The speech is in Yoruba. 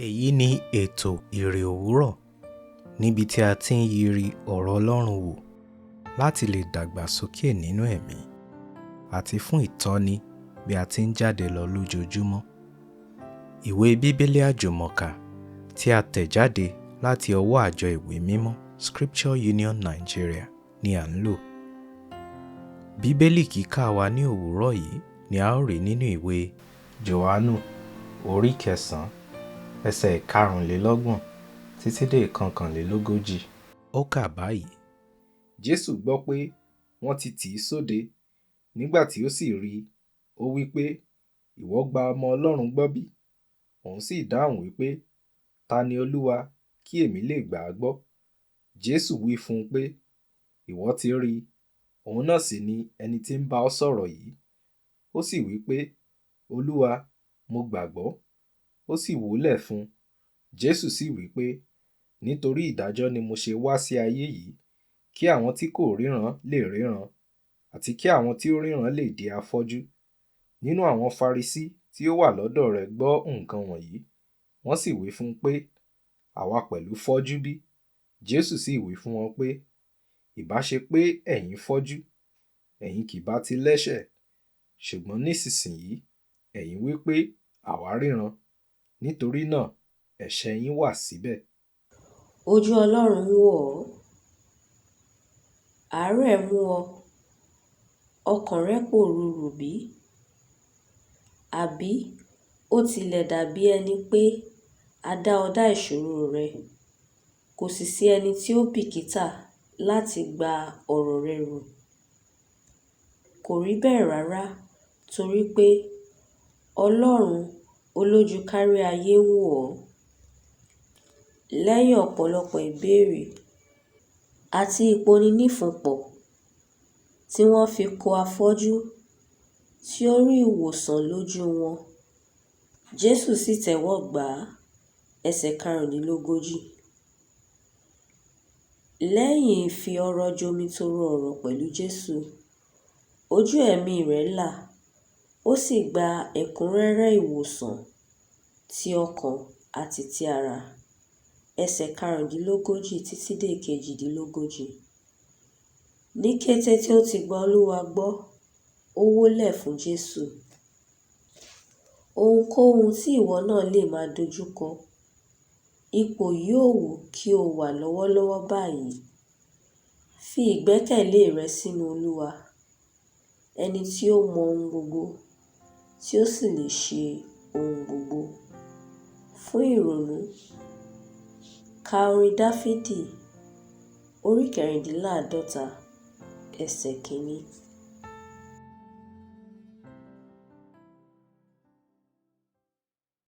Èyí ni ètò Iri Owuro níbi tí a ti ń yiri ọ̀rọ̀ Ọlọ́run wò láti lè dàgbàsókè nínú ẹ̀mí àti fún ìtọ́ni bí a ti ń jáde lọ lójoojúmọ́. Ìwé Bíbélì Àjùmọ tí a tẹ̀ jáde láti ọwọ́ àjọ ìwé mímọ́ Scripture Union Nigeria ni à ń lò. Bíbélì kíkà wa ní òwúrọ̀ yìí ni a ó rí nínú ìwé Jòhánù orí 9 ẹsẹ̀ 25 títí dé 29. Ó kà báyìí: Jésù gbọ́ pé wọ́n ti tì í sóde. Nígbà tí ó sì rí i, ó wí pé, "Ìwọ gba ọmọ Ọlọ́run gbọ́ bí?" Òun sì dáhùn wípé, "Ta ni Olúwa, kí èmi lè gbà á gbọ́?" Jésù wí fún un pé, "Ìwọ ti rí i, òun náà sì ni ẹni tí ń bá ọ sọ̀rọ̀ yìí." Ó sì wí pé, "Olúwa, mo gbàgbọ́." Ó sì wólẹ̀ fún un. Jésù sì wí pé, "Nítorí ìdájọ́ ni mo ṣe wá sí ayé yìí, kí àwọn tí kò ríran lè ríran, àti kí àwọn tí ó ríran lè di afọ́jú." Nínú àwọn Farisí tí ó wà lọ́dọ̀ rẹ̀ gbọ́ nǹkan wọ̀nyí, wọ́n sì wí fún un pé, "Àwa pẹ̀lú fọ́jú bí?" Jésù sì wí fún wọn pé, "Ìbá ṣe pé ẹ̀yin fọ́jú, ẹ̀yin kì bá ti lẹ́ṣẹ̀. Ṣùgbọ́n nísinsìnyí ẹ̀yin wí pé, àwa ríran. Nítorí náà ẹ̀ṣẹ̀ yín wà síbẹ̀." Ojú Ọlọ́run ń wò ọ́, àárẹ̀ mú ọ, ọkàn rẹ pòrúurù bí? Àbí ó tilẹ̀ dàbí ẹni pé a dá ọ dá ìṣòro rẹ, kò sì sí ẹni tí ó bìkítà láti gba ọ̀rọ̀ rẹ rò? Kò rí bẹ́ẹ̀ rárá, torí pé Ọlọ́run olójú kárí ayé ń wò ọ́. Lẹ́yìn ọ̀pọ̀lọpọ̀ ìbéèrè àti ìponinífúnpọ̀ tí wọ́n fi kọ́ afọ́jú tí ó rí ìwòsàn lójú wọn, Jésù sì tẹ́wọ́ gbà á. Ẹsẹ̀ 40. Lẹ́yìn ìfi ọ̀rọ̀ jomitoro ọ̀rọ̀ pẹ̀lú Jésù, ojú ẹ̀mí rẹ̀ là, ó sì gba ẹ̀kúnrẹ́rẹ́ ìwòsàn ti ọkàn àti ti ara. Ẹsẹ̀ 40 títí dé 42. Ní kété tí ó ti gba Olúwa gbọ́, ó wólẹ̀ fún Jésù. Ohunkóhun tí ìwọ náà lè máa dojúkọ, ipò yóò wù kí o wà lọ́wọ́lọ́wọ́ báyìí, fi ìgbẹ́kẹ̀lé rẹ sínú Olúwa, ẹni tí ó mọ ohun gbogbo, tí ó sì lè ṣe ohun gbogbo. Fún ìrònú, ka orin Dáfídì orí 56 ẹsẹ̀ 1.